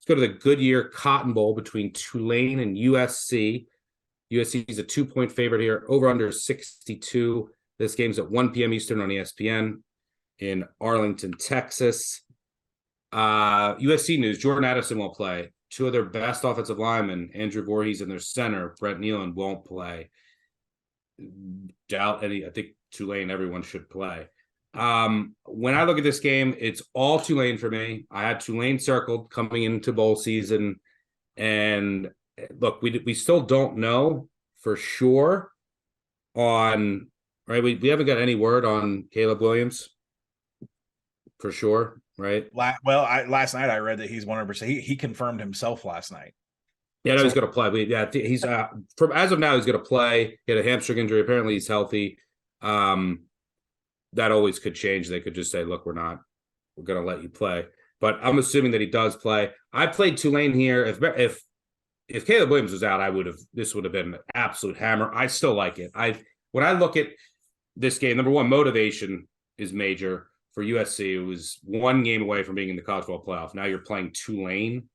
Let's go to the Goodyear Cotton Bowl between Tulane and USC. USC is a 2-point favorite here, over under 62. This game's at 1 p.m. Eastern on ESPN in Arlington, Texas. USC news, Jordan Addison won't play. Two of their best offensive linemen, Andrew Voorhees and their center, Brett Nealon, won't play. I think Tulane, everyone should play. When I look at this game, it's all Tulane for me. I had Tulane circled coming into bowl season. And look, we still don't know for sure on, right? We haven't got any word on Caleb Williams for sure, right? Last night I read that he's 100%. He confirmed himself last night. Yeah, no, he's going to play. He's from as of now, he's going to play. He had a hamstring injury. Apparently, he's healthy. That always could change. They could just say, "Look, we're going to let you play." But I'm assuming that he does play. I played Tulane here. If Caleb Williams was out, this would have been an absolute hammer. I still like it. When I look at this game, number one, motivation is major for USC. It was one game away from being in the college football playoff. Now you're playing Tulane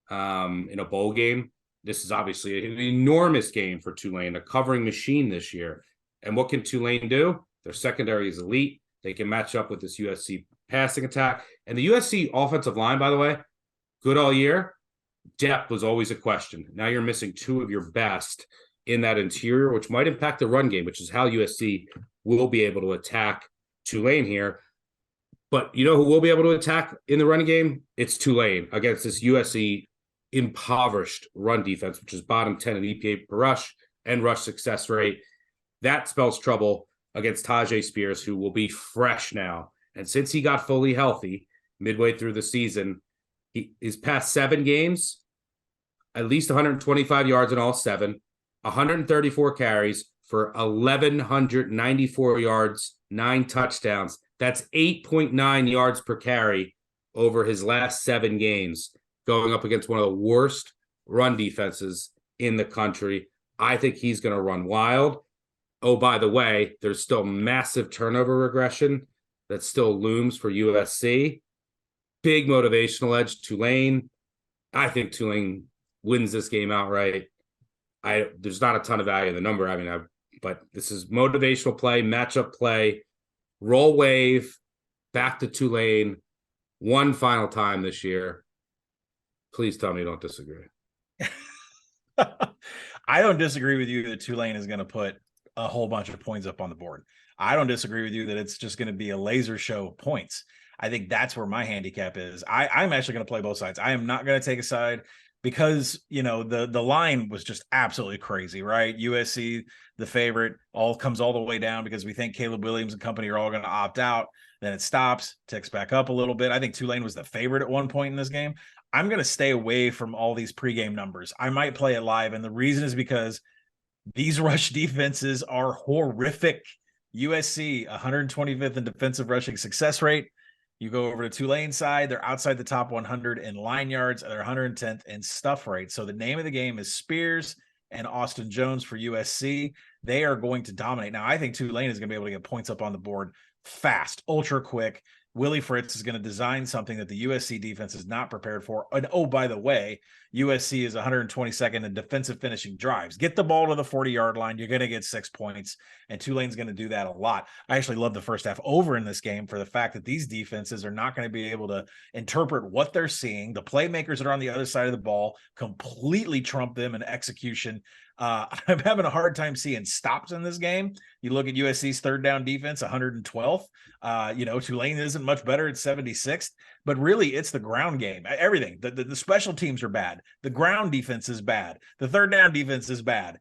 in a bowl game. This is obviously an enormous game for Tulane, a covering machine this year. And what can Tulane do? Their secondary is elite. They can match up with this USC passing attack. And the USC offensive line, by the way, good all year. Depth was always a question. Now you're missing two of your best in that interior, which might impact the run game, which is how USC will be able to attack Tulane here. But you know who will be able to attack in the running game? It's Tulane against this USC impoverished run defense, which is bottom 10 in EPA per rush and rush success rate. That spells trouble against Tajay Spears, who will be fresh now. And since he got fully healthy midway through the season, his past 7 games, at least 125 yards in all 7, 134 carries for 1,194 yards, 9 touchdowns. That's 8.9 yards per carry over his last 7 games, going up against one of the worst run defenses in the country. I think he's going to run wild. Oh, by the way, there's still massive turnover regression that still looms for USC. Big motivational edge, Tulane. I think Tulane wins this game outright. There's not a ton of value in the number. But this is motivational play, matchup play, roll wave, back to Tulane, one final time this year. Please tell me you don't disagree. I don't disagree with you that Tulane is going to put a whole bunch of points up on the board. I don't disagree with you that it's just going to be a laser show of points. I think that's where my handicap is. I'm actually going to play both sides. I am not going to take a side because, the line was just absolutely crazy, right? USC, the favorite, comes all the way down because we think Caleb Williams and company are all going to opt out. Then it stops, ticks back up a little bit. I think Tulane was the favorite at one point in this game. I'm going to stay away from all these pregame numbers. I might play it live, and the reason is because these rush defenses are horrific. USC, 125th in defensive rushing success rate. You go over to Tulane side, they're outside the top 100 in line yards, and they're 110th in stuff rate. So the name of the game is Spears and Austin Jones for USC. They are going to dominate. Now, I think Tulane is going to be able to get points up on the board fast, ultra quick. Willie Fritz is going to design something that the USC defense is not prepared for. And oh, by the way, USC is 122nd in defensive finishing drives. Get the ball to the 40-yard line, you're going to get 6 points, and Tulane's going to do that a lot. I actually love the first half over in this game for the fact that these defenses are not going to be able to interpret what they're seeing. The playmakers that are on the other side of the ball completely trump them in execution. I'm having a hard time seeing stops in this game. You look at USC's third down defense, 112th. Tulane isn't much better at 76th, but really it's the ground game. Everything. The special teams are bad. The ground defense is bad. The third down defense is bad.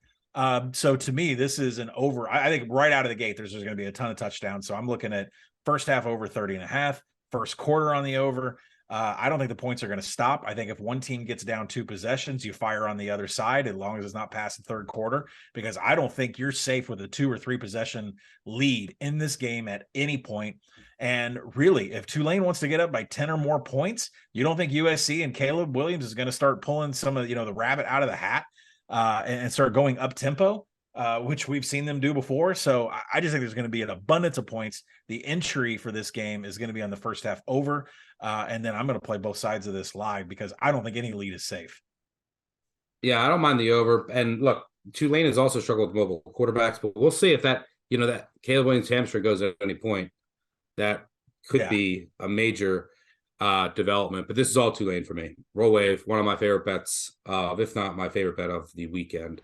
So to me, this is an over. I think right out of the gate, there's going to be a ton of touchdowns. So I'm looking at first half over 30.5, first quarter on the over. I don't think the points are going to stop. I think if one team gets down 2 possessions, you fire on the other side as long as it's not past the third quarter, because I don't think you're safe with a 2 or 3 possession lead in this game at any point. And really, if Tulane wants to get up by 10 or more points, you don't think USC and Caleb Williams is going to start pulling some of the rabbit out of the hat and start going up tempo? which we've seen them do before. So I just think there's going to be an abundance of points. The entry for this game is going to be on the first half over. And then I'm going to play both sides of this live because I don't think any lead is safe. Yeah, I don't mind the over. And look, Tulane has also struggled with mobile quarterbacks, but we'll see if that, that Caleb Williams hamstring goes at any point. That could be a major development. But this is all Tulane for me. Roll wave, one of my favorite bets, if not my favorite bet of the weekend.